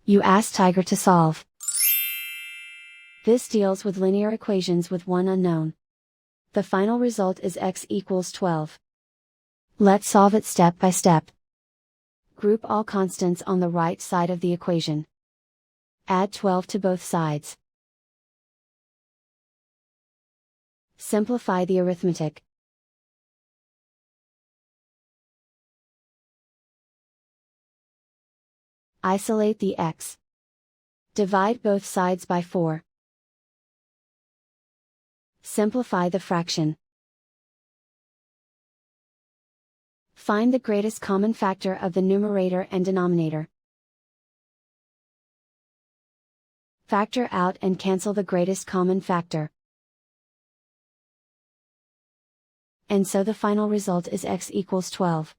You ask Tiger to solve. This deals with linear equations with one unknown. The final result is x equals 12. Let's solve it step by step. Group all constants on the right side of the equation. Add 12 to both sides. Simplify the arithmetic. Isolate the x. Divide both sides by 4. Simplify the fraction. Find the greatest common factor of the numerator and denominator. Factor out and cancel the greatest common factor. And so the final result is x equals 12.